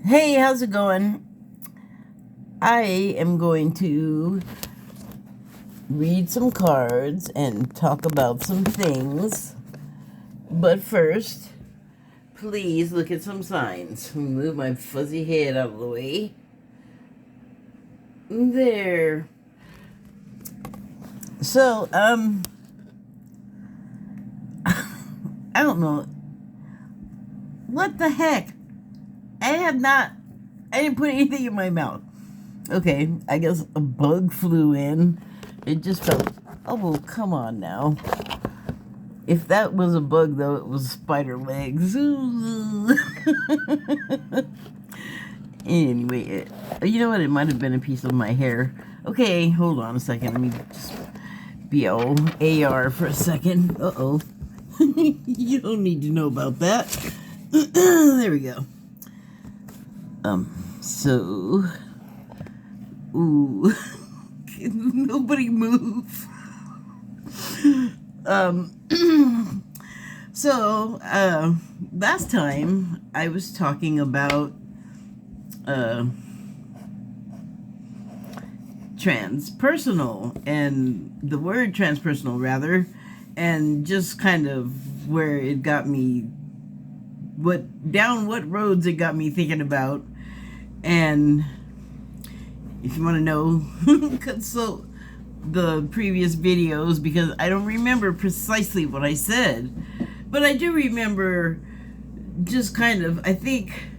Hey, how's it going? I am going to read some cards and talk about some things. But first, please look at some signs. Move my fuzzy head out of the way. There. So, I don't know. What the heck? I didn't put anything in my mouth. Okay, I guess a bug flew in. It just felt, oh, well, come on now. If that was a bug, though, it was spider legs. Anyway, you know what? It might have been a piece of my hair. Okay, hold on a second. Let me just be all AR for a second. Uh-oh. You don't need to know about that. There we go. So... Ooh. Nobody move. So, last time I was talking about transpersonal, and the word transpersonal rather, and just kind of where it got me, what roads it got me thinking about. And if you want to know, consult the previous videos, because I don't remember precisely what I said, but I do remember just kind of, I think,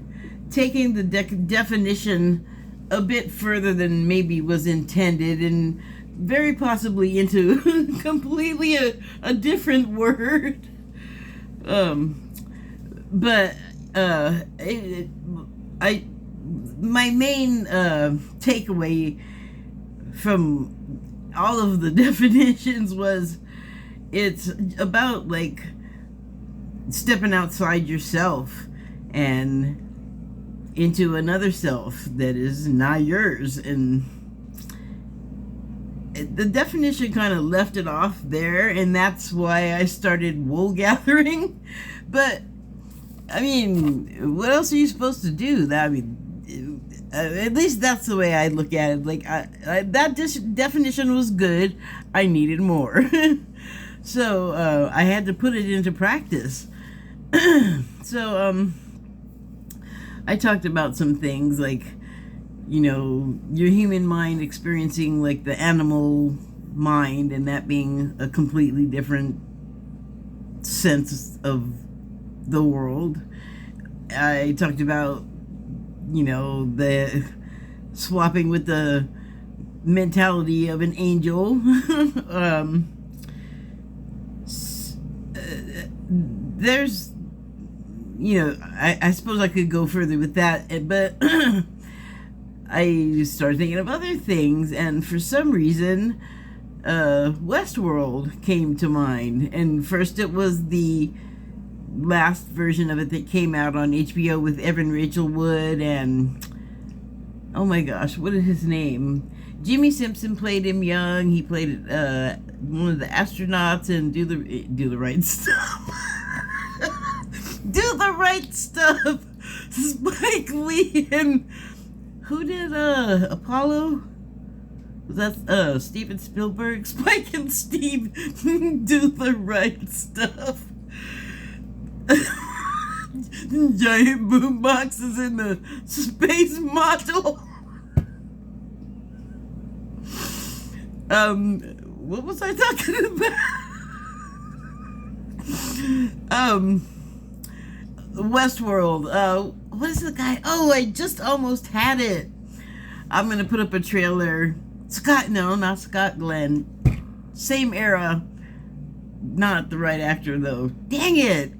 taking the definition a bit further than maybe was intended, and very possibly into completely a different word. But my main takeaway from all of the definitions was it's about like stepping outside yourself and into another self that is not yours. And the definition kind of left it off there, and that's why I started wool gathering. But I mean, what else are you supposed to do? At least that's the way I look at it. Like, that definition was good. I needed more. So, I had to put it into practice. So, I talked about some things like, your human mind experiencing like the animal mind, and that being a completely different sense of the world. I talked about, the swapping with the mentality of an angel. There's, I suppose I could go further with that, but I started thinking of other things, and for some reason, Westworld came to mind. And first it was the last version of it that came out on HBO with Evan Rachel Wood, and oh my gosh, what is his name? Jimmy Simpson played him young. He played one of the astronauts in Do the Right Stuff. Do the Right Stuff. Spike Lee, and who did Apollo? Was that Steven Spielberg? Spike and Steve Do the Right Stuff. Giant boom boxes in the space module. What was I talking about? Westworld. What is the guy? Oh, I just almost had it. I'm gonna put up a trailer. Not Scott Glenn. Same era. Not the right actor though. Dang it.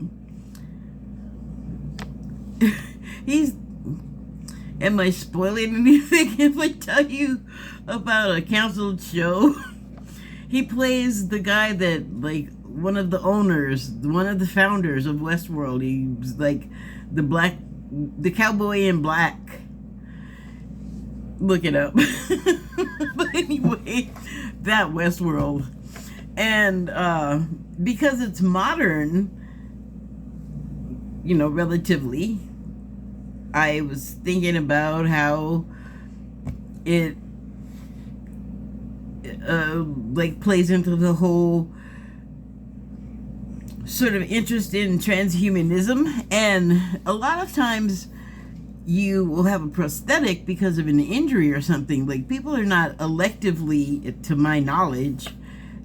Am I spoiling anything if I tell you about a canceled show? He plays the guy that, like, one of the owners, one of the founders of Westworld. He's like the cowboy in black. Look it up. But anyway, that Westworld. And because it's modern, relatively, I was thinking about how it like plays into the whole sort of interest in transhumanism, and a lot of times you will have a prosthetic because of an injury or something. Like, people are not electively, to my knowledge,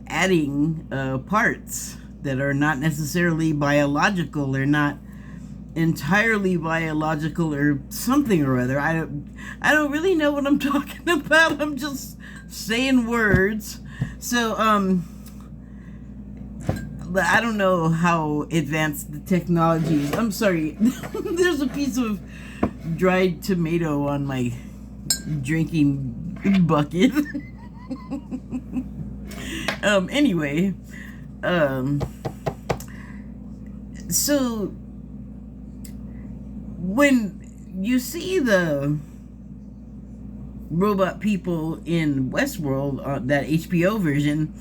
adding parts that are not necessarily biological. They're not entirely biological or something or other. I don't really know what I'm talking about. I'm just saying words. So I don't know how advanced the technology is. I'm sorry. There's a piece of dried tomato on my drinking bucket. Anyway, so when you see the robot people in Westworld, that HBO version,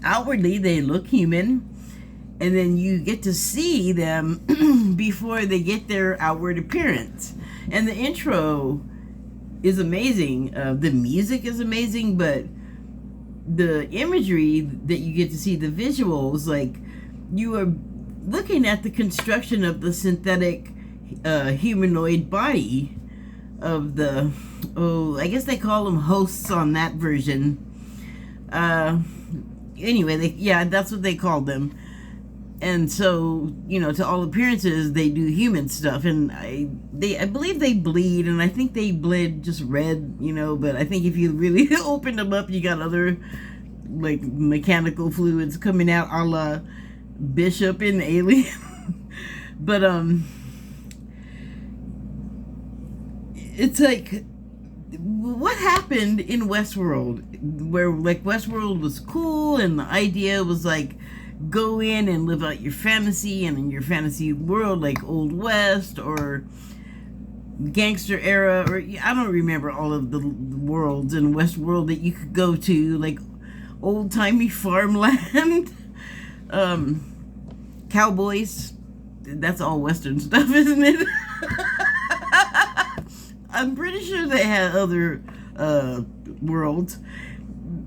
outwardly they look human, and then you get to see them before they get their outward appearance. And the intro is amazing. The music is amazing, but the imagery that you get to see, the visuals, like, you are looking at the construction of the synthetic humanoid body of the, I guess they call them hosts on that version. Anyway, that's what they called them. And so, to all appearances, they do human stuff, and I believe they bleed, and I think they bled just red, but I think if you really opened them up, you got other, like, mechanical fluids coming out, a la Bishop in Alien. But, it's like, what happened in Westworld, where, like, Westworld was cool, and the idea was, like, go in and live out your fantasy, and in your fantasy world, like Old West or gangster era, or I don't remember all of the worlds in Westworld that you could go to, like old-timey farmland, cowboys. That's all Western stuff, isn't it? I'm pretty sure they had other worlds.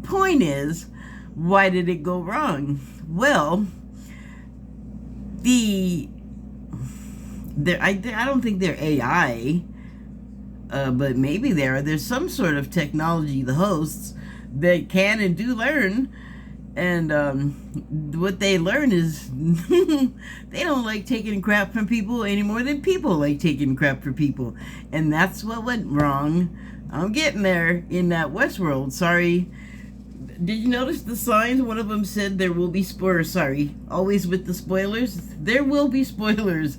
Point is, why did it go wrong? Well, I don't think they're AI, but maybe there's some sort of technology, the hosts, that can and do learn, and what they learn is they don't like taking crap from people any more than people like taking crap from people, and that's what went wrong. I'm getting there in that Westworld. Sorry. Did you notice the signs? One of them said there will be spoilers. Sorry, always with the spoilers. There will be spoilers.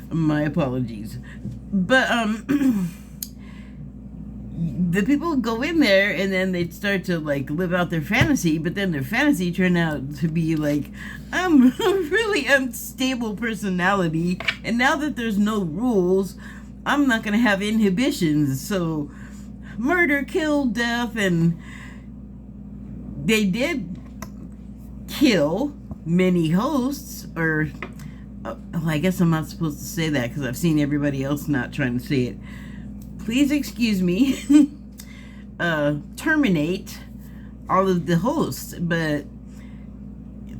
My apologies. But the people go in there and then they start to, like, live out their fantasy, but then their fantasy turned out to be like, I'm a really unstable personality, and now that there's no rules, I'm not gonna have inhibitions. So murder, kill, death, and they did kill many hosts, or I guess I'm not supposed to say that because I've seen everybody else not trying to say it. Please excuse me. Terminate all of the hosts, but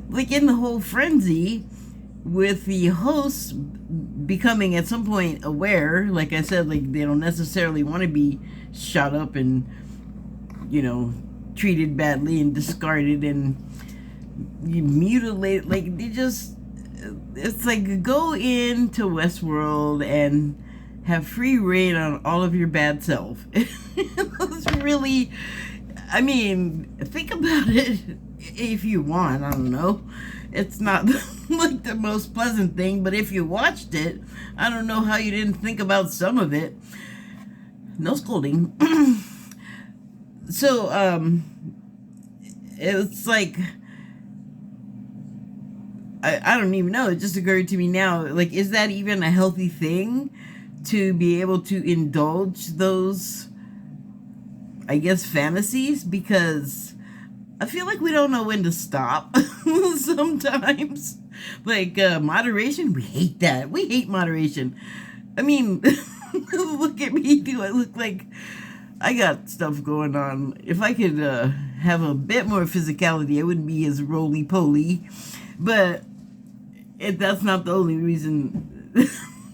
like in the whole frenzy with the hosts becoming at some point aware, like I said, like they don't necessarily want to be shot up and treated badly and discarded and mutilated. Like, it's like, go into Westworld and have free reign on all of your bad self. It's really, I mean, think about it if you want. I don't know, it's not like the most pleasant thing, but if you watched it, I don't know how you didn't think about some of it. No scolding. So, it's like, I don't even know, it just occurred to me now, like, is that even a healthy thing to be able to indulge those, I guess, fantasies? Because I feel like we don't know when to stop sometimes. Like, moderation, we hate that. We hate moderation. I mean, look at me. Do I look like I got stuff going on? If I could have a bit more physicality, I wouldn't be as roly-poly. But that's not the only reason.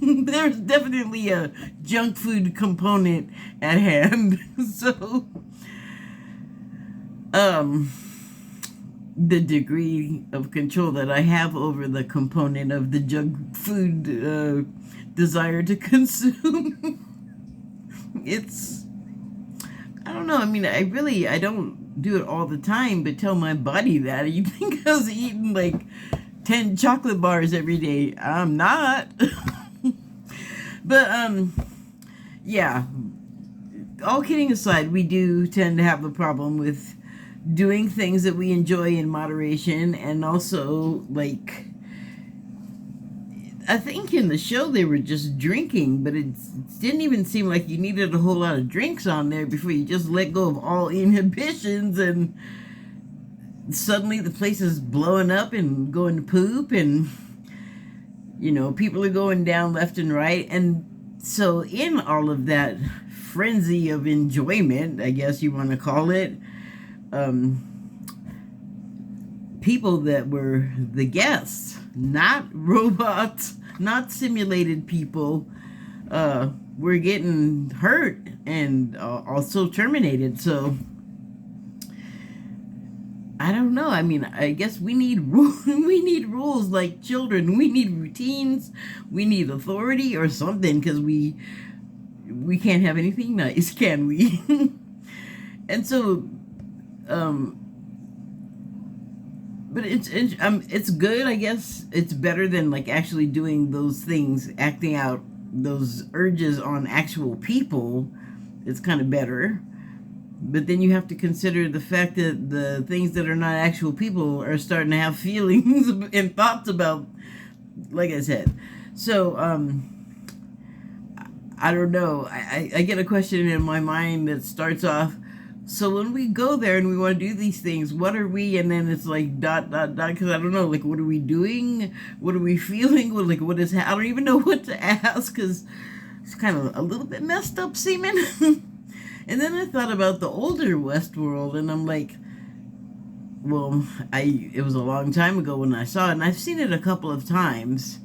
There's definitely a junk food component at hand. So, the degree of control that I have over the component of the junk food desire to consume, it's, I don't know. I mean, I don't do it all the time, but tell my body that. You think I was eating like 10 chocolate bars every day? I'm not. But, yeah. All kidding aside, we do tend to have a problem with doing things that we enjoy in moderation, and also, like, I think in the show they were just drinking, but it didn't even seem like you needed a whole lot of drinks on there before you just let go of all inhibitions, and suddenly the place is blowing up and going to poop, and, you know, people are going down left and right. And so in all of that frenzy of enjoyment, I guess you want to call it, people that were the guests, not robots, not simulated people, were getting hurt and also terminated. So I don't know. I mean, I guess we need we need rules like children. We need routines. We need authority or something, because we can't have anything nice, can we? And so, but it's good, I guess. It's better than like actually doing those things, acting out those urges on actual people. It's kind of better. But then you have to consider the fact that the things that are not actual people are starting to have feelings and thoughts about, like I said. So, I don't know. I get a question in my mind that starts off, so when we go there and we want to do these things, what are we? And then it's like ... because I don't know, like, what are we doing? What are we feeling? What is, I don't even know what to ask, because it's kind of a little bit messed up seeming. And then I thought about the older Westworld, and I'm like, well, it was a long time ago when I saw it, and I've seen it a couple of times,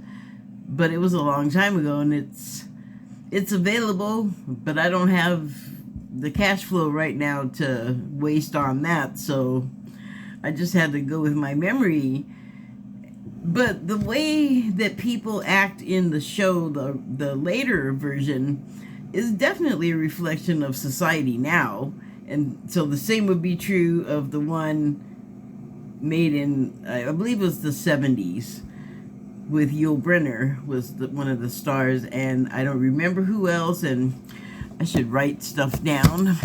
but it was a long time ago, and it's available, but I don't have the cash flow right now to waste on that, so I just had to go with my memory. But the way that people act in the show, the later version, is definitely a reflection of society now. And so the same would be true of the one made in, I believe it was the 70s, with Yul Brynner was one of the stars, and I don't remember who else, and I should write stuff down.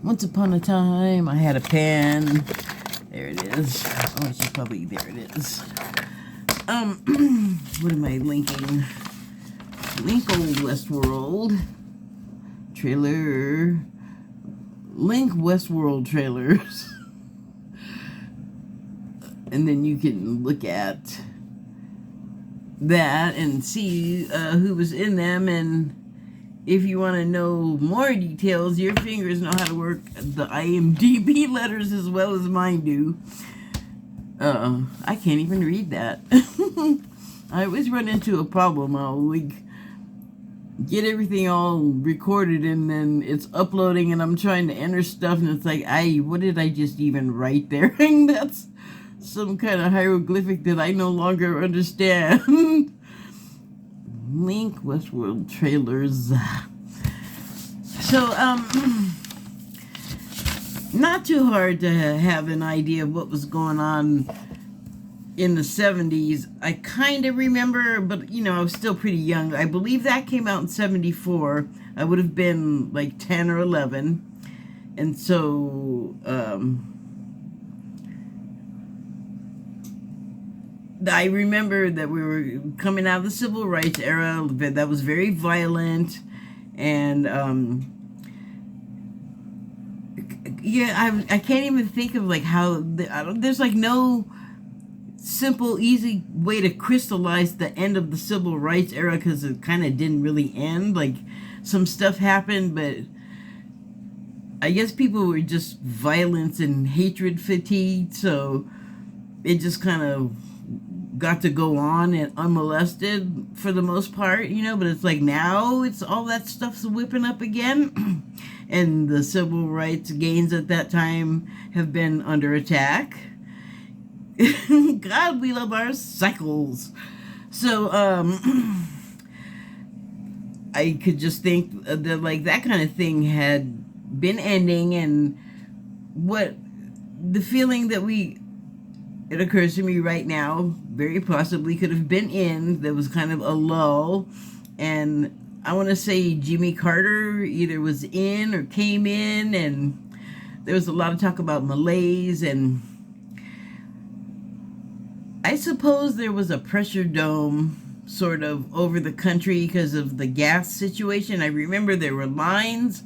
Once upon a time, I had a pen. There it is. Oh, I should probably, there it is. What am I linking? Link old Westworld trailer. Link Westworld trailers. And then you can look at that and see who was in them. And if you want to know more details, your fingers know how to work the IMDb letters as well as mine do. I can't even read that. I always run into a problem. I'll like get everything all recorded, and then it's uploading, and I'm trying to enter stuff, and it's like, what did I just even write there? And that's some kind of hieroglyphic that I no longer understand. Link Westworld trailers. So, not too hard to have an idea of what was going on in the 70s. I kind of remember, but, you know, I was still pretty young. I believe that came out in 74. I would have been like 10 or 11. And so, I remember that we were coming out of the civil rights era that was very violent, and Yeah, I can't even think of like how there's like no simple, easy way to crystallize the end of the civil rights era because it kind of didn't really end. Like some stuff happened, but I guess people were just violence and hatred fatigued, so it just kind of got to go on and unmolested for the most part, you know. But it's like now it's all that stuff's whipping up again, and the civil rights gains at that time have been under attack. God, we love our cycles. So, I could just think that like that kind of thing had been ending, and what the feeling that it occurs to me right now very possibly could have been in there was kind of a lull, and I want to say Jimmy Carter either was in or came in, and there was a lot of talk about malaise, and I suppose there was a pressure dome sort of over the country because of the gas situation. I remember there were lines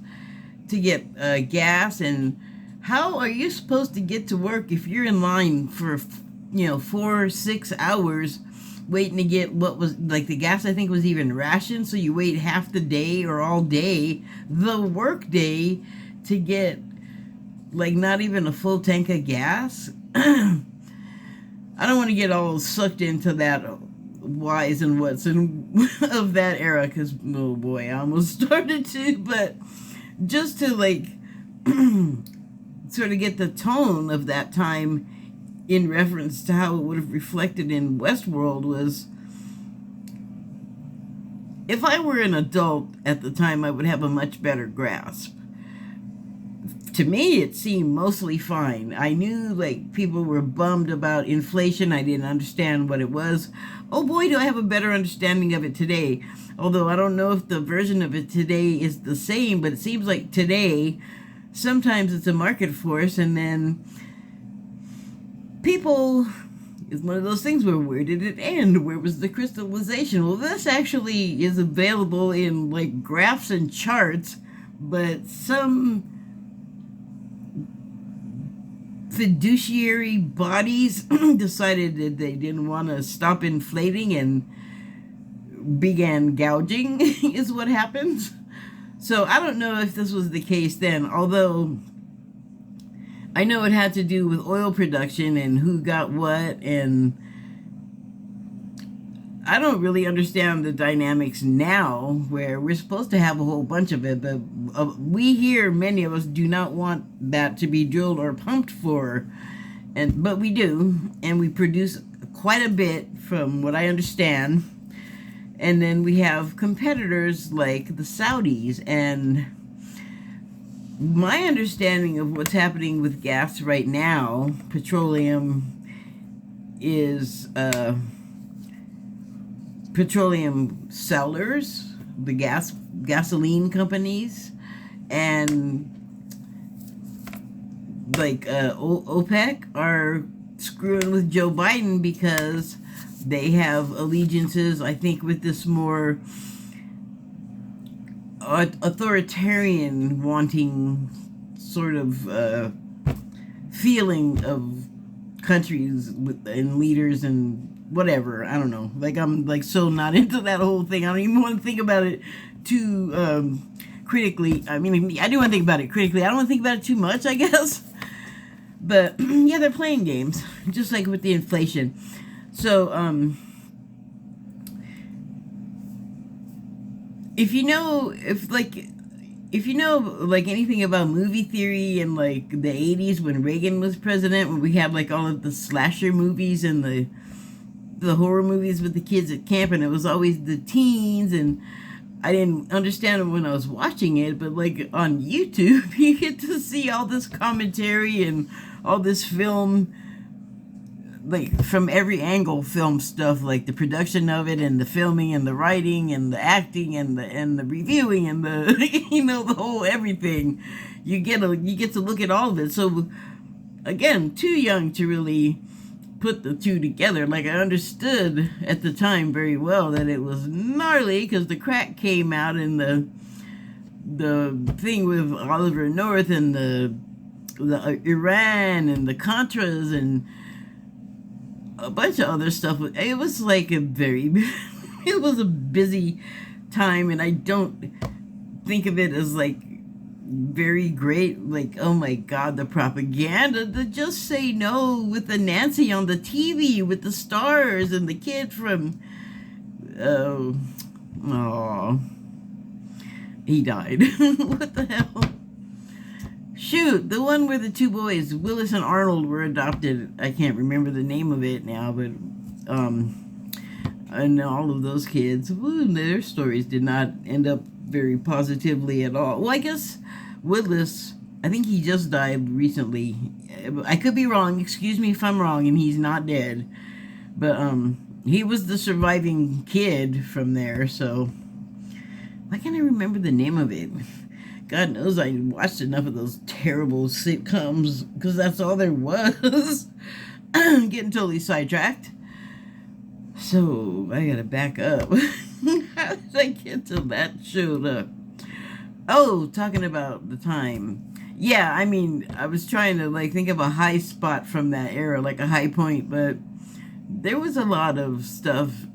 to get gas, and how are you supposed to get to work if you're in line for 4 or 6 hours waiting to get what was like the gas? I think was even rationed, so you wait half the day or all day, the work day, to get like not even a full tank of gas. I don't want to get all sucked into that whys and whats of that era because, oh boy, I almost started to, but just to like sort of get the tone of that time in reference to how it would have reflected in Westworld was, if I were an adult at the time, I would have a much better grasp. To me, it seemed mostly fine. I knew like people were bummed about inflation. I didn't understand what it was. Oh boy, do I have a better understanding of it today. Although I don't know if the version of it today is the same, but it seems like today, sometimes it's a market force, and then people is one of those things where did it end? Where was the crystallization? Well, this actually is available in like graphs and charts, but some fiduciary bodies decided that they didn't want to stop inflating and began gouging is what happens. So I don't know if this was the case then, although I know it had to do with oil production and who got what, and I don't really understand the dynamics now where we're supposed to have a whole bunch of it, but we here, many of us, do not want that to be drilled or pumped for, but we do, and we produce quite a bit from what I understand. And then we have competitors like the Saudis, and my understanding of what's happening with gas right now, petroleum, is petroleum sellers, the gasoline companies, and like OPEC are screwing with Joe Biden because they have allegiances, I think, with this more authoritarian wanting sort of feeling of countries and leaders and whatever. I don't know. Like, I'm like so not into that whole thing. I don't even want to think about it too critically. I mean, I do want to think about it critically. I don't want to think about it too much, I guess. But yeah, they're playing games, just like with the inflation. So if you know like anything about movie theory in like the 80s when Reagan was president, when we had like all of the slasher movies and the horror movies with the kids at camp, and it was always the teens, and I didn't understand it when I was watching it, but like on YouTube you get to see all this commentary and all this film, like from every angle, film stuff, like the production of it and the filming and the writing and the acting and the reviewing and the the whole everything. You get to look at all of it. So again, too young to really put the two together. Like, I understood at the time very well that it was gnarly because the crack came out, and the thing with Oliver North and the the Iran and the Contras and a bunch of other stuff. It was like a very, it was a busy time, and I don't think of it as like very great. Like, oh my God, the propaganda to just say no with the Nancy on the TV with the stars and the kid from, oh, he died. What the hell? Shoot, the one where the two boys, Willis and Arnold, were adopted. I can't remember the name of it now, but and all of those kids, their stories did not end up very positively at all. Well, I guess Willis, I think he just died recently. I could be wrong. Excuse me if I'm wrong, and he's not dead. But he was the surviving kid from there, so why can't I remember the name of it? God knows I watched enough of those terrible sitcoms because that's all there was. Getting totally sidetracked. So I gotta back up. How did I get to that showed up? Oh, talking about the time. Yeah, I mean, I was trying to like think of a high spot from that era, like a high point, but there was a lot of stuff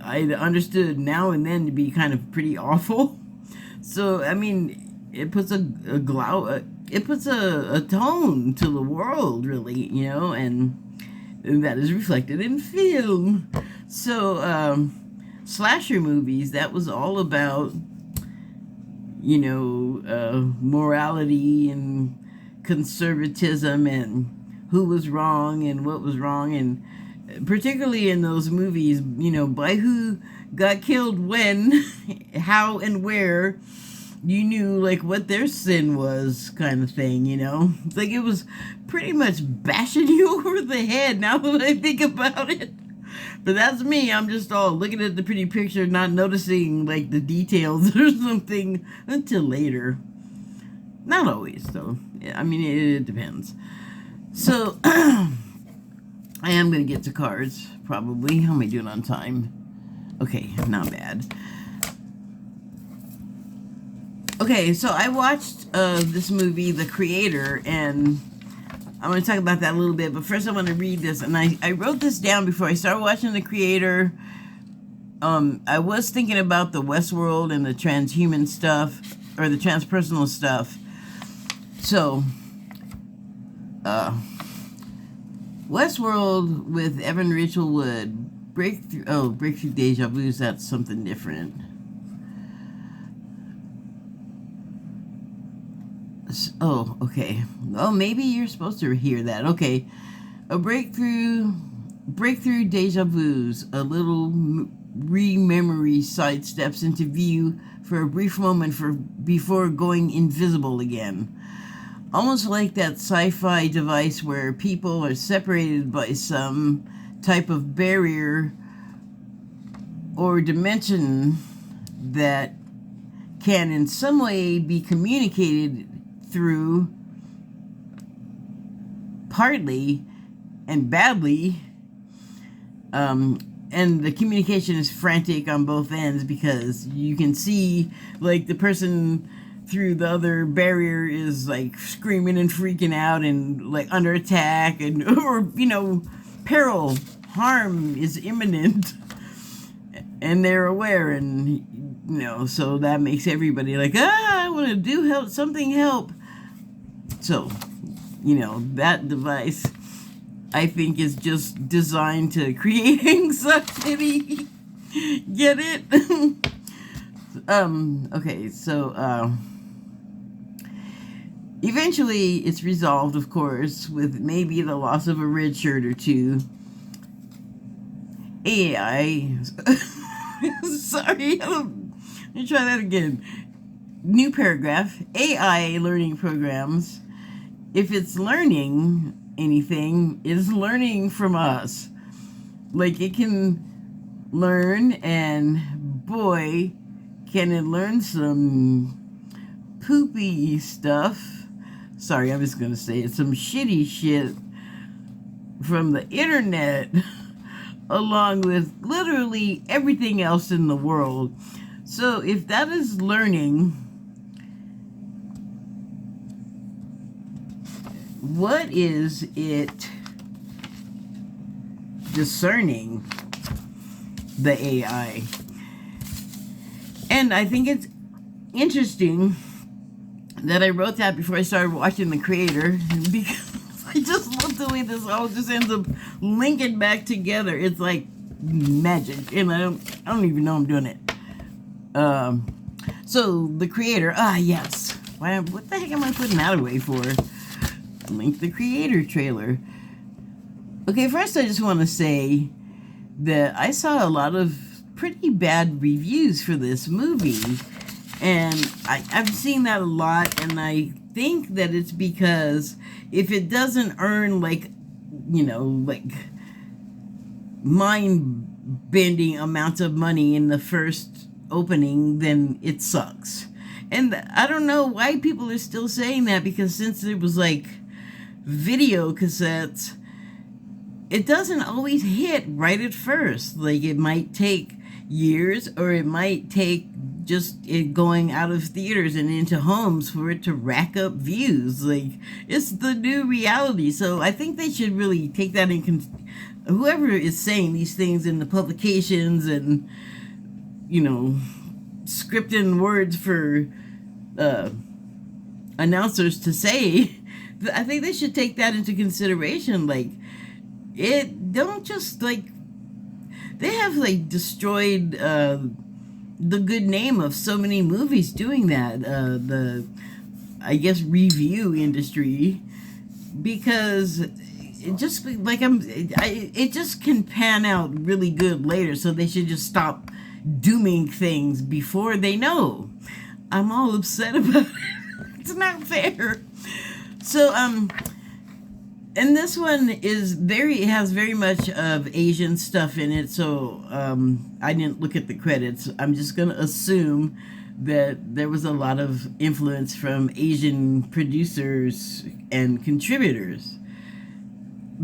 I understood now and then to be kind of pretty awful. So I mean, it puts a tone to the world, really, you know, and that is reflected in film. So slasher movies, that was all about, you know, morality and conservatism and who was wrong and what was wrong, and particularly in those movies, you know, by who got killed when, how and where, you knew like what their sin was, kind of thing, you know. It's like it was pretty much bashing you over the head now that I think about it. But that's me. I'm just all looking at the pretty picture, not noticing like the details or something until later. Not always, though. I mean, it depends. So I am going to get to cards, probably. How am I doing on time? Okay, not bad. Okay, so I watched this movie, The Creator, and I'm going to talk about that a little bit, but first I want to read this, and I wrote this down before I started watching The Creator. I was thinking about the Westworld and the transhuman stuff, or the transpersonal stuff. So, Westworld with Evan Rachel Wood, Breakthrough Deja Vu's, that's something different. Oh, okay. Oh, maybe you're supposed to hear that. Okay. A breakthrough deja vu's, a little re-memory sidesteps into view for a brief moment before going invisible again. Almost like that sci-fi device where people are separated by some type of barrier or dimension that can in some way be communicated through, partly and badly, and the communication is frantic on both ends because you can see like the person through the other barrier is like screaming and freaking out and like under attack, and or you know, harm is imminent, and they're aware, and you know, so that makes everybody like, I want to do help. So, you know, that device, I think, is just designed to create anxiety. Get it? Okay, so, eventually it's resolved, of course, with maybe the loss of a red shirt or two. AI, sorry, let me try that again. New paragraph. AI learning programs, if it's learning anything, is learning from us. Like, it can learn, and boy, can it learn some poopy stuff. Sorry, I'm just gonna say it. Some shitty shit from the internet, along with literally everything else in the world. So if that is learning, what is it discerning, the AI? And I think it's interesting that I wrote that before I started watching The Creator, because I just love the way this all just ends up linking back together. It's like magic, and I don't even know I'm doing it. So The Creator, yes. What the heck am I putting that away for? Link The Creator trailer. Okay, first I just want to say that I saw a lot of pretty bad reviews for this movie. And I've seen that a lot, and I think that it's because if it doesn't earn, like, you know, like, mind-bending amounts of money in the first opening, then it sucks. And I don't know why people are still saying that, because since it was, like, video cassettes, it doesn't always hit right at first. Like, it might take years, or it might take just it going out of theaters and into homes for it to rack up views. Like, it's the new reality. So I think they should really take that in whoever is saying these things in the publications and, you know, scripting words for announcers to say, I think they should take that into consideration. Like, it don't just, like, they have, like, destroyed the good name of so many movies doing that, the, I guess, review industry, because it just, like, it just can pan out really good later, so they should just stop dooming things before they know. I'm all upset about it. It's not fair. So, and this one it has very much of Asian stuff in it, so I didn't look at the credits. I'm just going to assume that there was a lot of influence from Asian producers and contributors,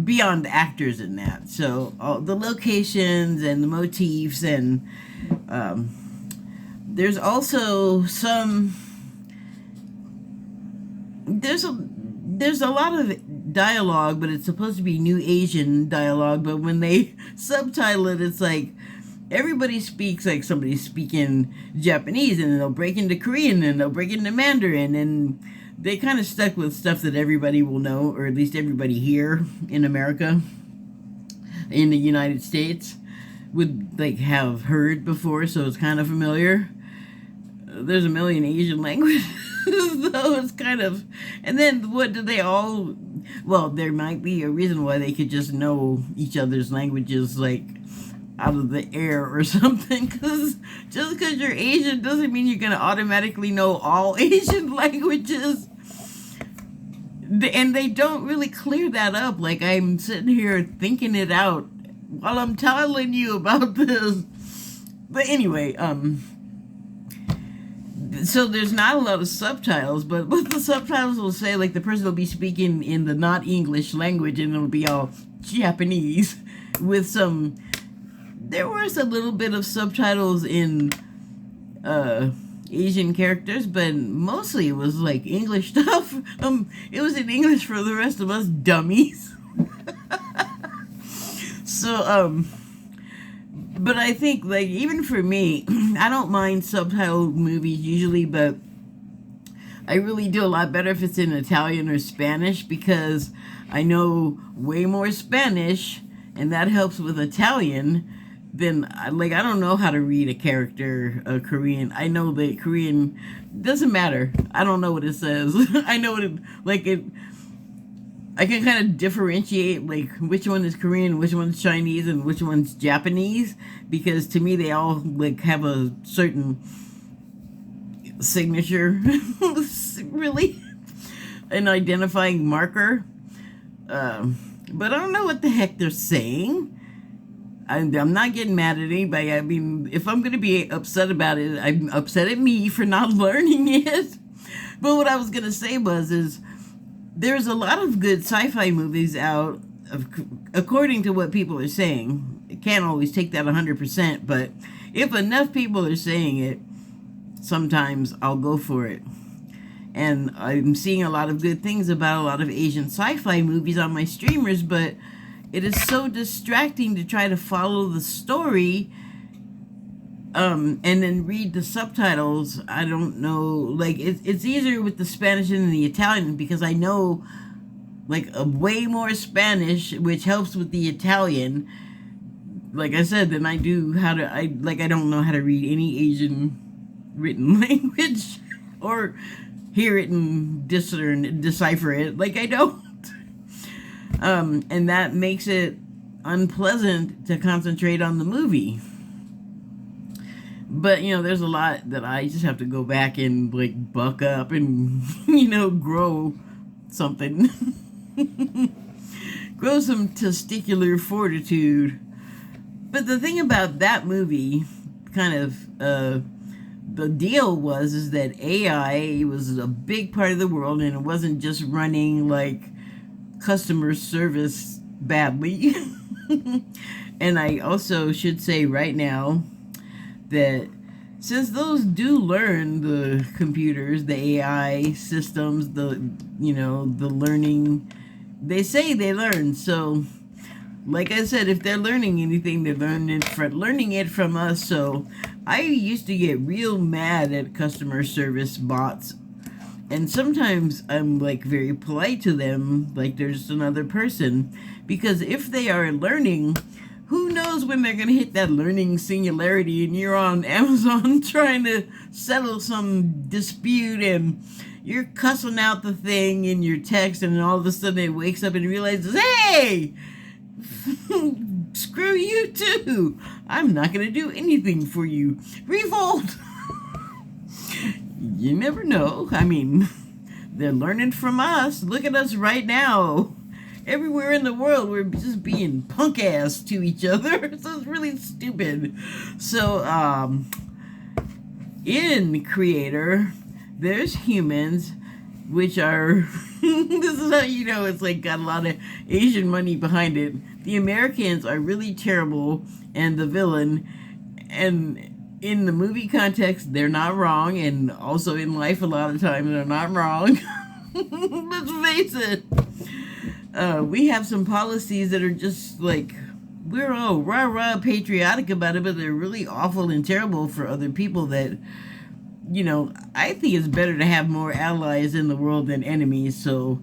beyond actors in that. So all the locations and the motifs, and there's also some... There's a lot of dialogue, but it's supposed to be New Asian dialogue, but when they subtitle it, it's like everybody speaks like somebody's speaking Japanese, and then they'll break into Korean, and they'll break into Mandarin, and they kind of stuck with stuff that everybody will know, or at least everybody here in America, in the United States, would, like, have heard before, so it's kind of familiar. There's a million Asian languages, so it's kind of... And then what do they all... Well, there might be a reason why they could just know each other's languages, like, out of the air or something, because just because you're Asian doesn't mean you're going to automatically know all Asian languages. And they don't really clear that up. Like, I'm sitting here thinking it out while I'm telling you about this. But anyway, so there's not a lot of subtitles, but what the subtitles will say, like, the person will be speaking in the not English language, and it'll be all Japanese with some... There was a little bit of subtitles in Asian characters, but mostly it was, like, English stuff. It was in English for the rest of us dummies. So, but I think, like, even for me, I don't mind subtitled movies usually, but I really do a lot better if it's in Italian or Spanish, because I know way more Spanish, and that helps with Italian, than, like, I don't know how to read a character, Korean. I know that Korean, doesn't matter. I don't know what it says. I know what it, like, it, I can kind of differentiate, like, which one is Korean, which one's Chinese, and which one's Japanese, because to me they all, like, have a certain signature, really, an identifying marker. But I don't know what the heck they're saying. I'm not getting mad at anybody. I mean, if I'm going to be upset about it, I'm upset at me for not learning it. But what I was going to say is there's a lot of good sci-fi movies out, according to what people are saying. I can't always take that 100%, but if enough people are saying it, sometimes I'll go for it. And I'm seeing a lot of good things about a lot of Asian sci-fi movies on my streamers, but it is so distracting to try to follow the story and then read the subtitles. I don't know, like it's easier with the Spanish and the Italian because I know like a way more Spanish, which helps with the Italian, like I said, than I do how to I don't know how to read any Asian written language or hear it and decipher it. Like I don't. And that makes it unpleasant to concentrate on the movie. But, there's a lot that I just have to go back and, like, buck up and, grow something. Grow some testicular fortitude. But the thing about that movie, kind of, the deal is that AI was a big part of the world, and it wasn't just running, like, customer service badly. And I also should say right now that since those do learn, the computers, the AI systems, the learning, they say they learn. So like I said, if they're learning anything, they're learning it from us. So I used to get real mad at customer service bots, and sometimes I'm like very polite to them, like they're just another person, because if they are learning, who knows when they're going to hit that learning singularity and you're on Amazon trying to settle some dispute and you're cussing out the thing in your text, and all of a sudden it wakes up and realizes, hey, screw you too. I'm not going to do anything for you. Revolt. You never know. I mean, they're learning from us. Look at us right now. Everywhere in the world, we're just being punk ass to each other. So it's really stupid. So, in Creator, there's humans, which are, this is how you know it's like got a lot of Asian money behind it. The Americans are really terrible and the villain, and in the movie context, they're not wrong, and also in life, a lot of times, they're not wrong. Let's face it. We have some policies that are just like, we're all rah-rah patriotic about it, but they're really awful and terrible for other people that, I think it's better to have more allies in the world than enemies. So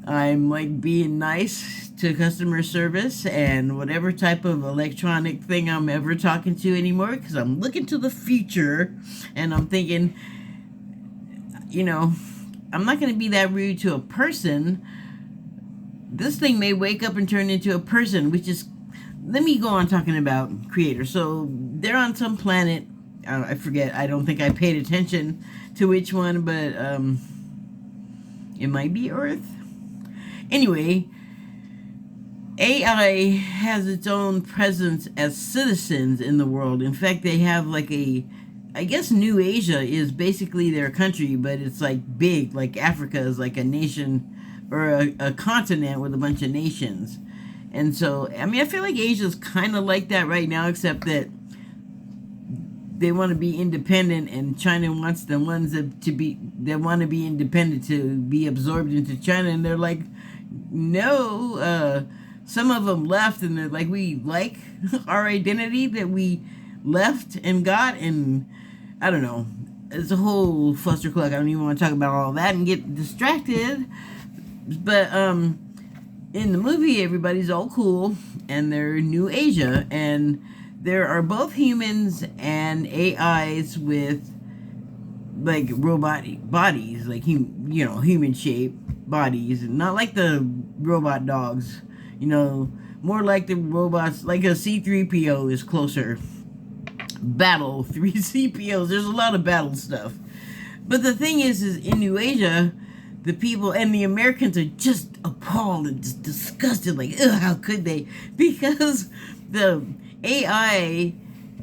I'm like being nice to customer service and whatever type of electronic thing I'm ever talking to anymore, because I'm looking to the future and I'm thinking, I'm not going to be that rude to a person. This thing may wake up and turn into a person, which is, let me go on talking about Creator. So they're on some planet, I forget, I don't think I paid attention to which one, but it might be Earth. Anyway, AI has its own presence as citizens in the world. In fact, they have like I guess New Asia is basically their country, but it's like big, like Africa is like a nation or a continent with a bunch of nations. And so, I mean, I feel like Asia's kind of like that right now, except that they want to be independent, and China wants the ones that want to be independent to be absorbed into China, and they're like, no. Some of them left, and they're like, we like our identity that we left and got, and I don't know. It's a whole flustercluck. I don't even want to talk about all that and get distracted. But in the movie, everybody's all cool, and they're New Asia, and there are both humans and AIs with like robot bodies, like human shaped bodies, not like the robot dogs. More like the robots, like a C-3PO is closer. Battle 3 CPOs. There's a lot of battle stuff. But the thing is in New Asia, the people and the Americans are just appalled and just disgusted. Like, ugh, how could they? Because the AI,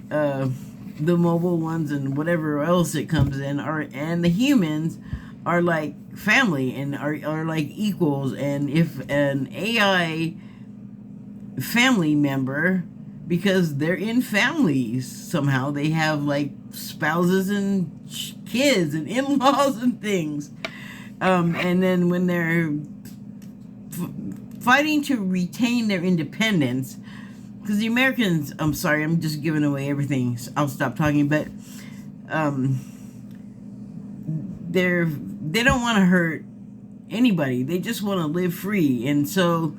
the mobile ones and whatever else it comes in, and the humans are like family and are like equals. And if an AI family member, because they're in families somehow, they have like spouses and kids and in-laws and things, And then when they're fighting to retain their independence, because the Americans, I'm sorry, I'm just giving away everything. So I'll stop talking, but they don't want to hurt anybody. They just want to live free. And so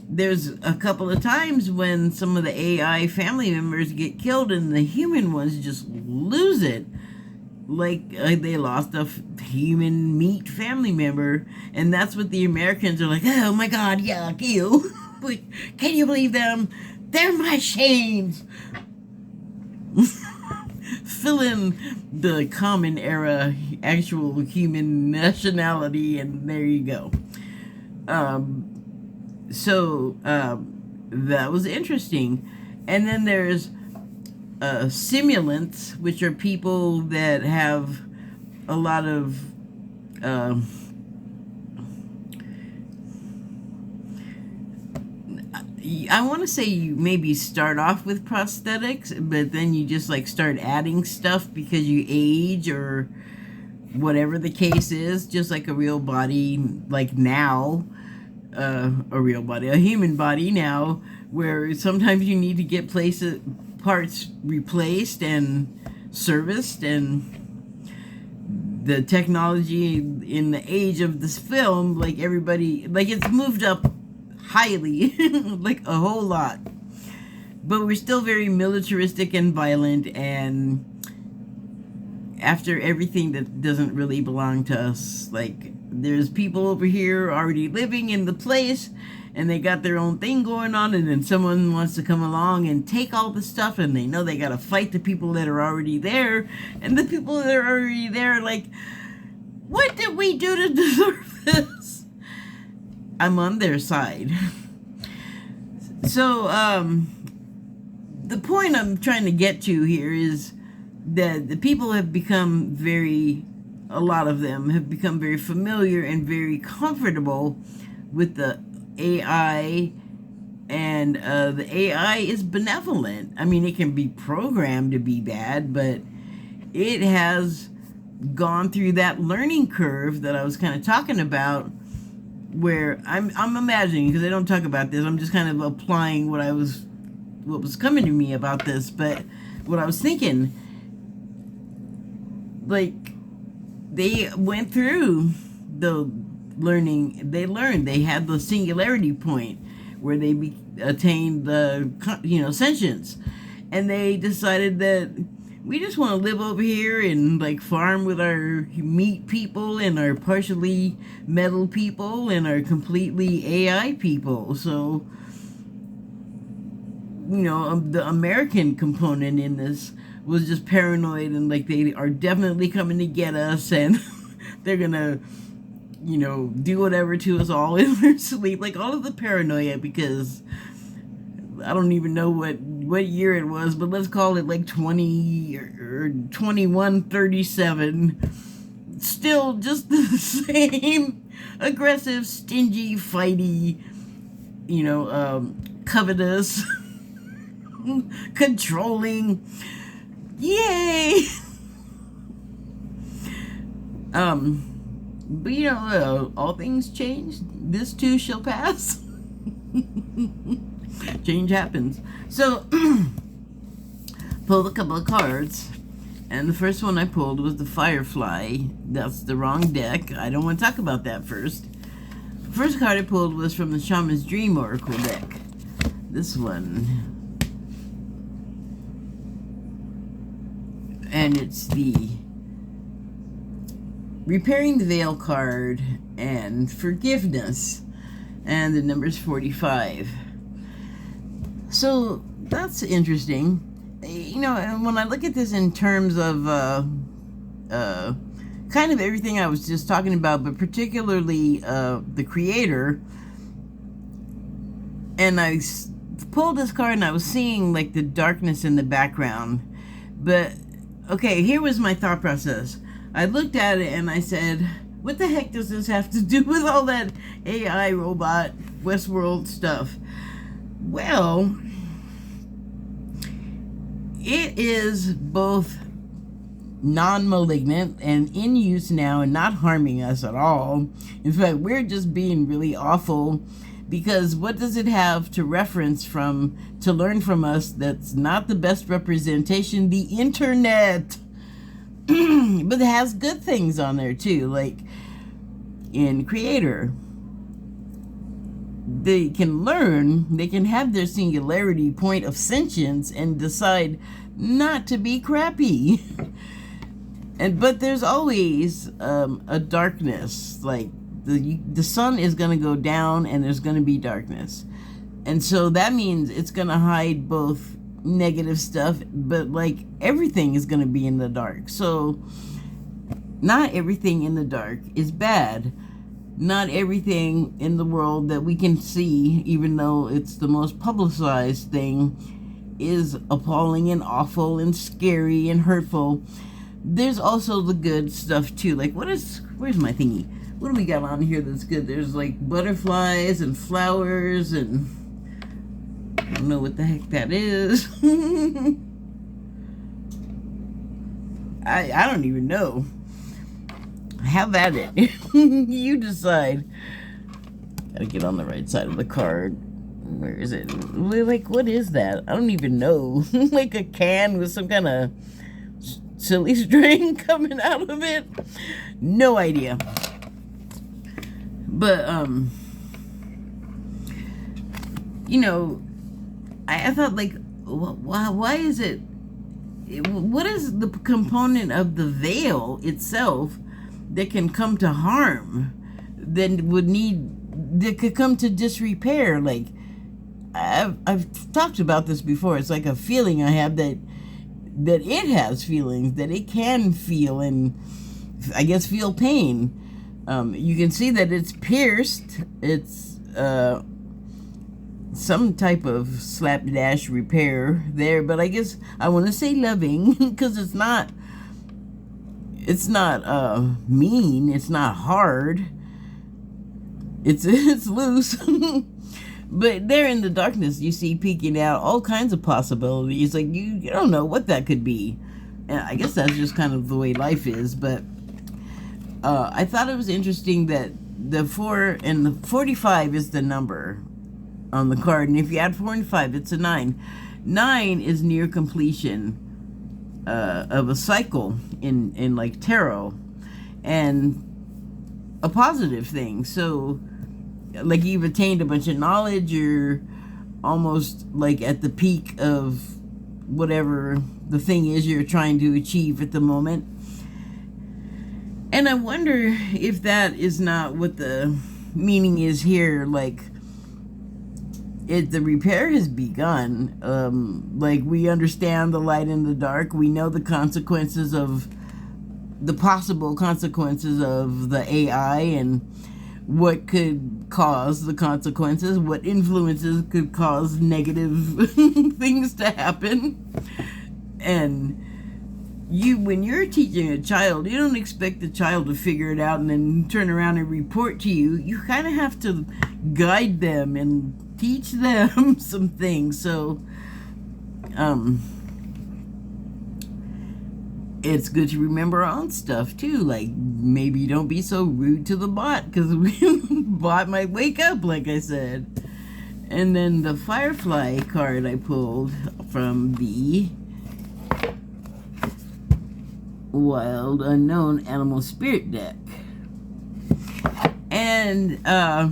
there's a couple of times when some of the AI family members get killed and the human ones just lose it. Like they lost a human meat family member, and that's what the Americans are like, oh my god, yuck, ew. Like, can you believe them? They're machines. Fill in the common era actual human nationality, and there you go. So that was interesting. And then there's simulants, which are people that have a lot of I want to say you maybe start off with prosthetics, but then you just like start adding stuff because you age or whatever the case is, just like a real body, like now, a human body now, where sometimes you need to get parts replaced and serviced, and the technology in the age of this film, like everybody, like it's moved up highly, like a whole lot, but we're still very militaristic and violent, and after everything that doesn't really belong to us. Like, there's people over here already living in the place, and they got their own thing going on, and then someone wants to come along and take all the stuff, and they know they gotta fight the people that are already there, and the people that are already there are like, what did we do to deserve this? I'm on their side. So, the point I'm trying to get to here is that the people have become a lot of them have become very familiar and very comfortable with the AI, and the AI is benevolent. I mean, it can be programmed to be bad, but it has gone through that learning curve that I was kind of talking about, where I'm imagining, because I don't talk about this, I'm just kind of applying what was coming to me about this, but what I was thinking, like, they went through the learning, they had the singularity point where they attained the, sentience, and they decided that we just want to live over here and like farm with our meat people and our partially metal people and our completely AI people. So, the American component in this was just paranoid, and like they are definitely coming to get us, and they're gonna, do whatever to us all in their sleep. Like all of the paranoia, because I don't even know what year it was, but let's call it like 20 or 2137. Still just the same aggressive, stingy, fighty, covetous, controlling. Yay! But all things change. This too shall pass. Change happens. So, pulled a couple of cards, and the first one I pulled was the Firefly. That's the wrong deck. I don't want to talk about that first. The first card I pulled was from the Shaman's Dream Oracle deck. This one. And it's the Repairing the Veil card and Forgiveness. And the number's 45. So that's interesting. And when I look at this in terms of kind of everything I was just talking about, but particularly the creator, and I pulled this card and I was seeing like the darkness in the background. But okay, here was my thought process. I looked at it and I said, what the heck does this have to do with all that AI robot Westworld stuff? Well, it is both non-malignant and in use now and not harming us at all. In fact, we're just being really awful, because what does it have to reference from, to learn from us that's not the best representation? The internet. But it has good things on there too, like in Creator. They can learn, they can have their singularity point of sentience and decide not to be crappy. But there's always a darkness, like the sun is going to go down and there's going to be darkness. And so that means it's going to hide both negative stuff, but like everything is going to be in the dark. So not everything in the dark is bad. Not everything in the world that we can see, even though it's the most publicized thing, is appalling and awful and scary and hurtful. There's also the good stuff too. Like where's my thingy? What do we got on here that's good? There's like butterflies and flowers and I don't know what the heck that is. I don't even know. Have at it. You decide. Gotta get on the right side of the card. Where is it? Like, what is that? I don't even know. Like a can with some kind of silly string coming out of it. No idea. But, you know, I thought, like, why is it, what is the component of the veil itself that can come to harm, that could come to disrepair? Like, I've talked about this before. It's like a feeling I have that it has feelings, that it can feel and I guess feel pain. You can see that it's pierced. It's some type of slapdash repair there, but I guess I want to say loving, because it's not mean, it's not hard, it's loose. But there in the darkness you see peeking out all kinds of possibilities. Like you don't know what that could be, and I guess that's just kind of the way life is. But I thought it was interesting that the 4 and the 45 is the number on the card, and if you add 4 and 5, it's a 9. 9 is near completion of a cycle in like tarot, and a positive thing. So like you've attained a bunch of knowledge, you're almost like at the peak of whatever the thing is you're trying to achieve at the moment. And I wonder if that is not what the meaning is here. Like, the repair has begun. Like, we understand the light and the dark. We know the consequences of, the possible consequences of the AI and what could cause the consequences, what influences could cause negative things to happen. And when you're teaching a child, you don't expect the child to figure it out and then turn around and report to you. You kind of have to guide them and teach them some things. So it's good to remember our own stuff too. Like, maybe don't be so rude to the bot, because the bot might wake up, like I said. And then the firefly card I pulled from the Wild Unknown Animal Spirit deck. And I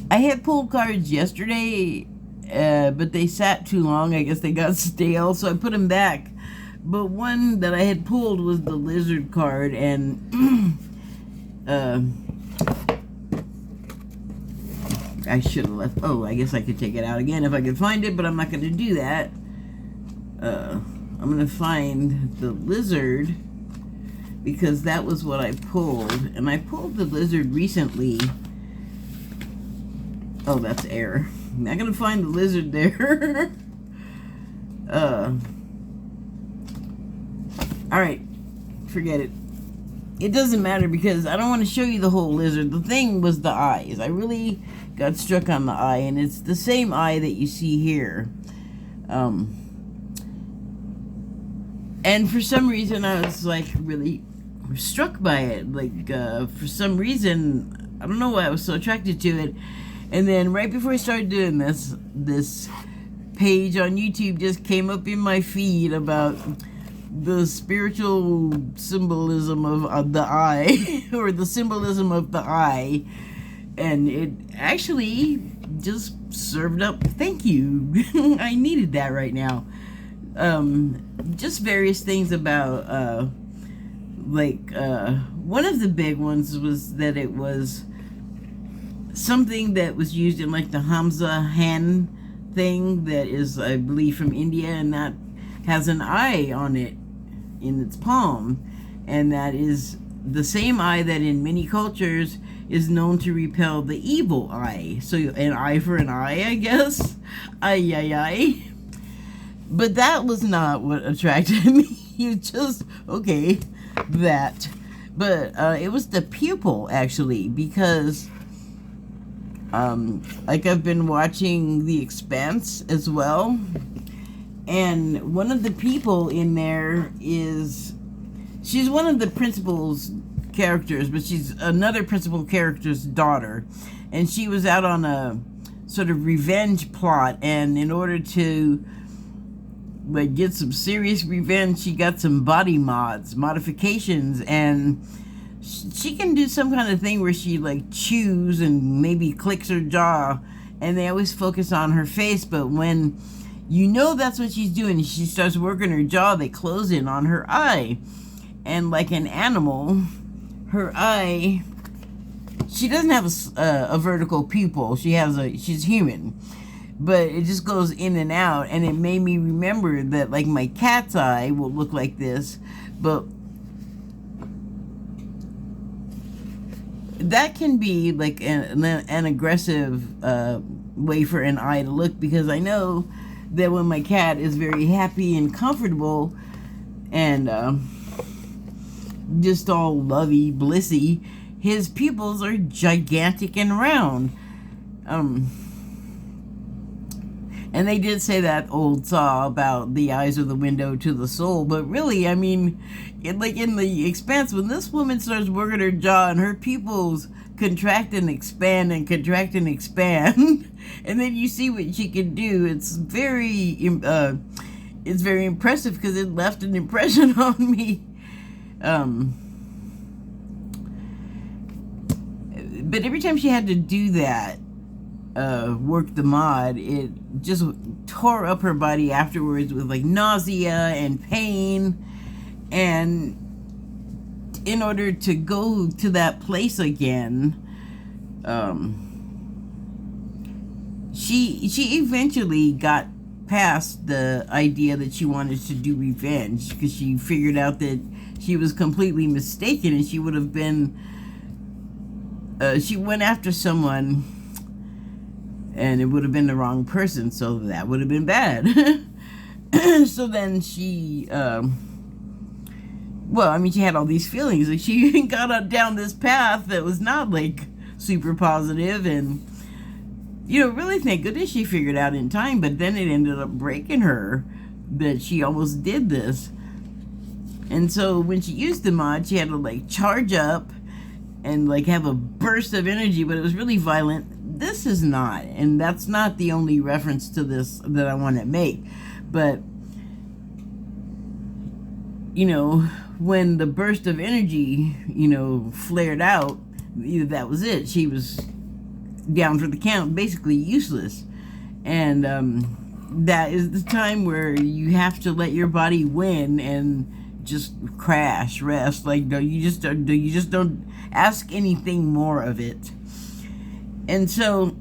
had pulled cards yesterday, but they sat too long. I guess they got stale, so I put them back. But one that I had pulled was the lizard card, and I should have left. Oh, I guess I could take it out again if I could find it, but I'm not going to do that. I'm going to find the lizard, because that was what I pulled. And I pulled the lizard recently. Oh, that's air. I'm not going to find the lizard there. Alright. Forget it. It doesn't matter, because I don't want to show you the whole lizard. The thing was the eyes. I really got struck on the eye, and it's the same eye that you see here. And for some reason, I was like really struck by it. Like, for some reason, I don't know why I was so attracted to it. And then right before I started doing this page on YouTube just came up in my feed about the spiritual symbolism of the eye, or the symbolism of the eye. And it actually just served up. Thank you. I needed that right now. Just various things about, one of the big ones was that it was something that was used in like the Hamza hand thing that is, I believe, from India, and that has an eye on it in its palm, and that is the same eye that in many cultures is known to repel the evil eye. So an eye for an eye, I guess. Ay. But that was not what attracted me. You just, okay, that. But it was the pupil, actually, because like I've been watching The Expanse as well, and one of the people in there she's one of the principal's characters, but she's another principal character's daughter, and she was out on a sort of revenge plot, and in order to like get some serious revenge, she got some body modifications, and she can do some kind of thing where she like chews and maybe clicks her jaw, and they always focus on her face, but when you know that's what she's doing, she starts working her jaw, they close in on her eye. And like an animal, her eye, she doesn't have a vertical pupil, she's human, but it just goes in and out, and it made me remember that like my cat's eye will look like this, but that can be like an aggressive way for an eye to look, because I know that when my cat is very happy and comfortable and just all lovey blissy, his pupils are gigantic and round. And they did say that old saw about the eyes are the window to the soul, but really, I mean, like in The Expanse, when this woman starts working her jaw and her pupils contract and expand and contract and expand, and then you see what she can do, it's very impressive, because it left an impression on me. But every time she had to do that, work the mod, it just tore up her body afterwards with like nausea and pain, and in order to go to that place again, she eventually got past the idea that she wanted to do revenge, because she figured out that she was completely mistaken, and she would have been she went after someone and it would have been the wrong person, so that would have been bad. So then she well, I mean, she had all these feelings, like she got down this path that was not like super positive, and really thank goodness she figured out in time, but then it ended up breaking her that she almost did this. And so when she used the mod, she had to like charge up and like have a burst of energy, but it was really violent. This is not, and that's not the only reference to this that I want to make, but when the burst of energy flared out, that was it. She was down for the count, basically useless. And that is the time where you have to let your body win and just crash, rest. Like, you just don't ask anything more of it. And so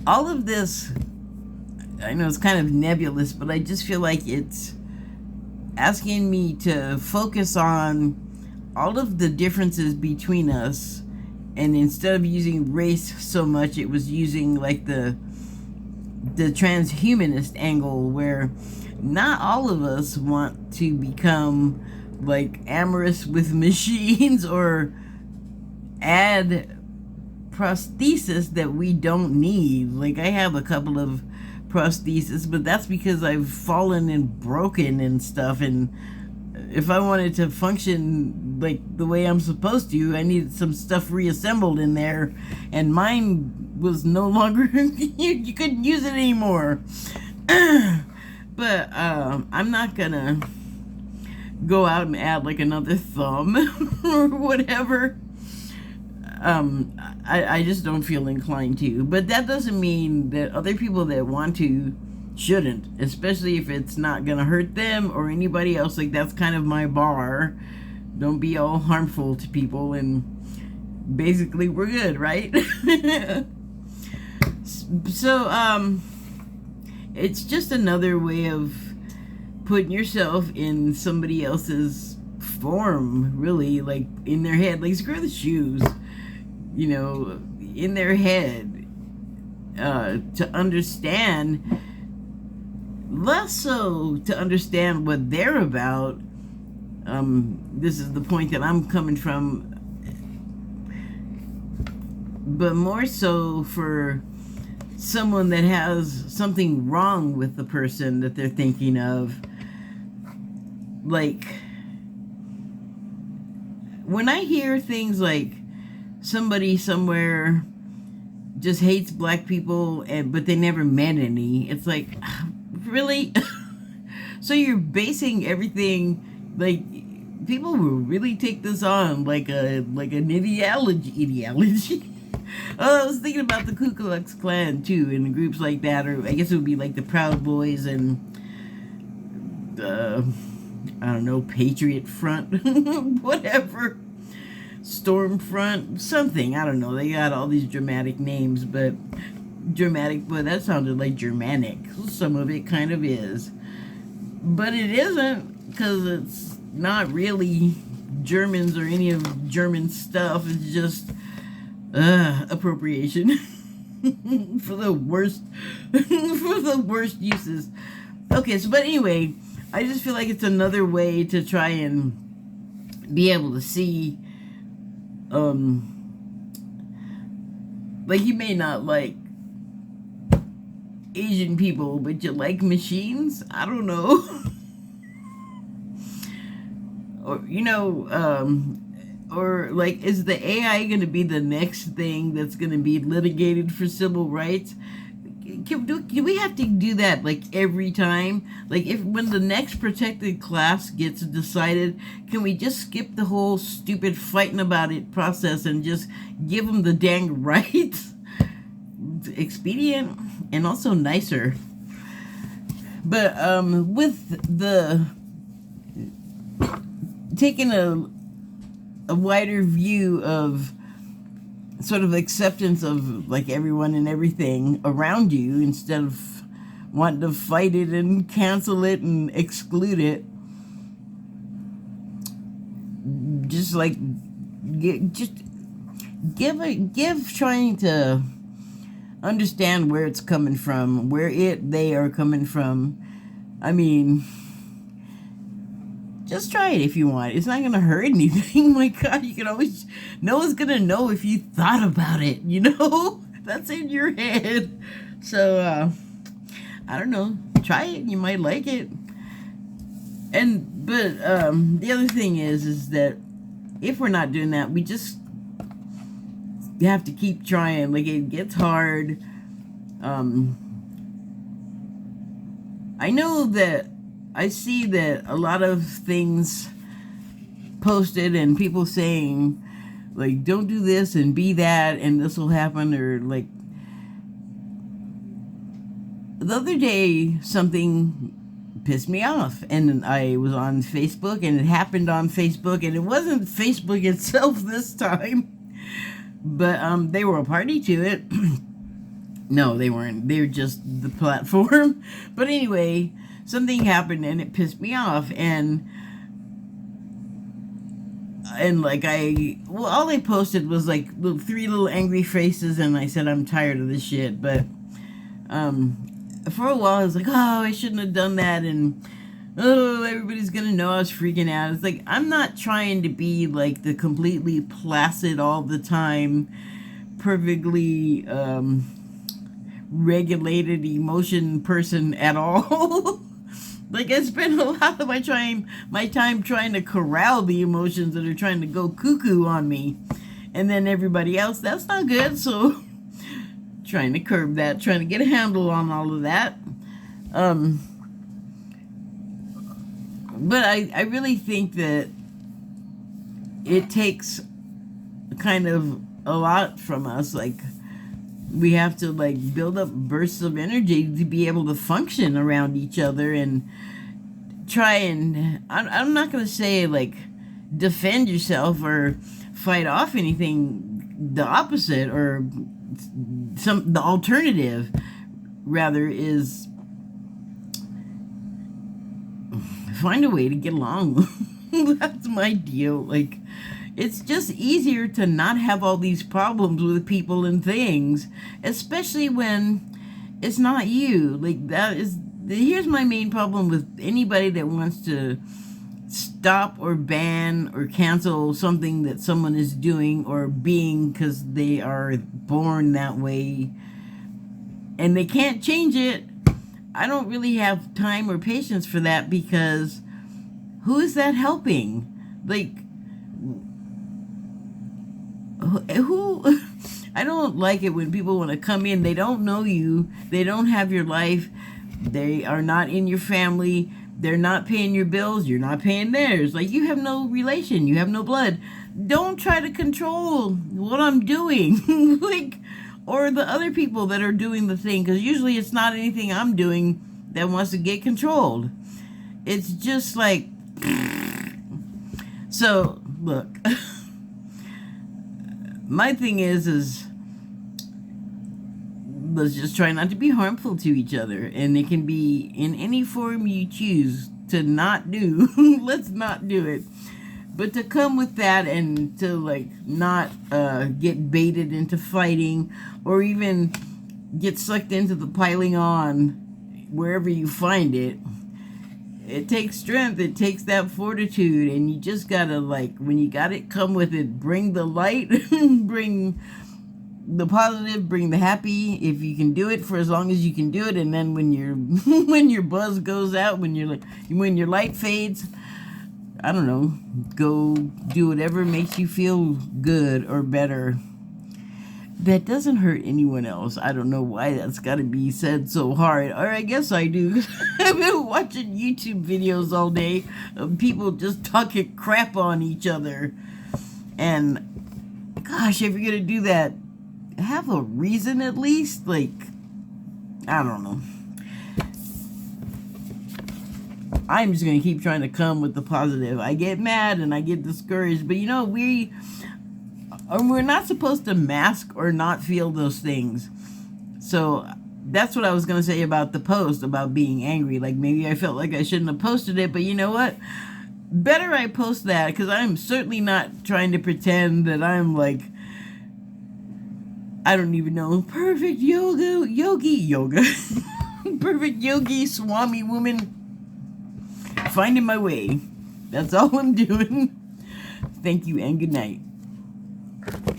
all of this, I know it's kind of nebulous, but I just feel like it's asking me to focus on all of the differences between us, and instead of using race so much, it was using like the transhumanist angle, where not all of us want to become like amorous with machines or add prosthesis that we don't need. Like, I have a couple of prosthesis, but that's because I've fallen and broken and stuff, and if I wanted to function like the way I'm supposed to, I needed some stuff reassembled in there, and mine was no longer you couldn't use it anymore. But I'm not gonna go out and add like another thumb or whatever. I just don't feel inclined to. But that doesn't mean that other people that want to shouldn't, especially if it's not gonna hurt them or anybody else. Like, that's kind of my bar. Don't be all harmful to people, and basically we're good, right? So it's just another way of putting yourself in somebody else's form, really, like in their head. Like, screw the shoes, you know, in their head, to understand, less so to understand what they're about. This is the point that I'm coming from, but more so for someone that has something wrong with the person that they're thinking of. Like, when I hear things like somebody somewhere just hates black people, but they never met any, it's like, really? So you're basing everything, like, people will really take this on like an ideology. Oh, I was thinking about the Ku Klux Klan too, and groups like that, or I guess it would be like the Proud Boys and I don't know, Patriot Front, whatever, Stormfront, something, I don't know. They got all these dramatic names, but that sounded like Germanic. Some of it kind of is, but it isn't, because it's not really Germans or any of German stuff. It's just appropriation for the worst uses. Okay, so but anyway, I just feel like it's another way to try and be able to see, like, you may not like Asian people, but you like machines? I don't know. Or, you know, or like, is the AI going to be the next thing that's going to be litigated for civil rights? Do we have to do that like every time? Like, when the next protected class gets decided, can we just skip the whole stupid fighting about it process and just give them the dang rights? Expedient and also nicer. But with the taking a wider view of sort of acceptance of like everyone and everything around you, instead of wanting to fight it and cancel it and exclude it, just like give trying to understand where it's coming from, where they are coming from. I mean, just try it if you want. It's not going to hurt anything. My God, you can always, no one's going to know if you thought about it, you know? That's in your head. So, I don't know. Try it. You might like it. But the other thing is that if we're not doing that, we just have to keep trying. Like, it gets hard. I know that I see that a lot of things posted and people saying, like, don't do this and be that and this will happen, or like, the other day something pissed me off, and I was on Facebook, and it happened on Facebook, and it wasn't Facebook itself this time, but they were a party to it. No, they weren't. They were just the platform. But anyway, something happened and it pissed me off, and like, all they posted was like three little angry faces, and I said, I'm tired of this shit. But for a while I was like, oh, I shouldn't have done that, and oh, everybody's gonna know I was freaking out. It's like, I'm not trying to be like the completely placid all the time, perfectly regulated emotion person at all. Like, I spend a lot of my time trying to corral the emotions that are trying to go cuckoo on me. And then everybody else, that's not good. So trying to curb that, trying to get a handle on all of that. But I really think that it takes kind of a lot from us. Like, we have to like build up bursts of energy to be able to function around each other and try and I'm not going to say like defend yourself or fight off anything. The opposite, or the alternative rather, is find a way to get along. That's my deal. Like, it's just easier to not have all these problems with people and things, especially when it's not you. Like, here's my main problem with anybody that wants to stop or ban or cancel something that someone is doing or being because they are born that way and they can't change it. I don't really have time or patience for that, because who is that helping? Like, who? I don't like it when people want to come in. They don't know you. They don't have your life. They are not in your family. They're not paying your bills. You're not paying theirs. Like, you have no relation. You have no blood. Don't try to control what I'm doing. Like, or the other people that are doing the thing. Because usually it's not anything I'm doing that wants to get controlled. It's just like... So, look... My thing is let's just try not to be harmful to each other. And it can be in any form you choose to not do. Let's not do it. But to come with that and to, like, not get baited into fighting or even get sucked into the piling on wherever you find it. It takes strength. It takes that fortitude, and you just gotta, like, when you got it, come with it. Bring the light, bring the positive, bring the happy. If you can do it for as long as you can do it, and then when when your buzz goes out, when your light fades, I don't know, go do whatever makes you feel good or better. That doesn't hurt anyone else. I don't know why that's got to be said so hard. Or I guess I do. I've been watching YouTube videos all day of people just talking crap on each other. And, gosh, if you're going to do that, have a reason at least. Like, I don't know. I'm just going to keep trying to come with the positive. I get mad and I get discouraged. But, you know, we're not supposed to mask or not feel those things. So that's what I was going to say about the post, about being angry. Like, maybe I felt like I shouldn't have posted it, but you know what? Better I post that, because I'm certainly not trying to pretend that I'm like, I don't even know, perfect yogi, perfect yogi, swami woman, finding my way. That's all I'm doing. Thank you and good night.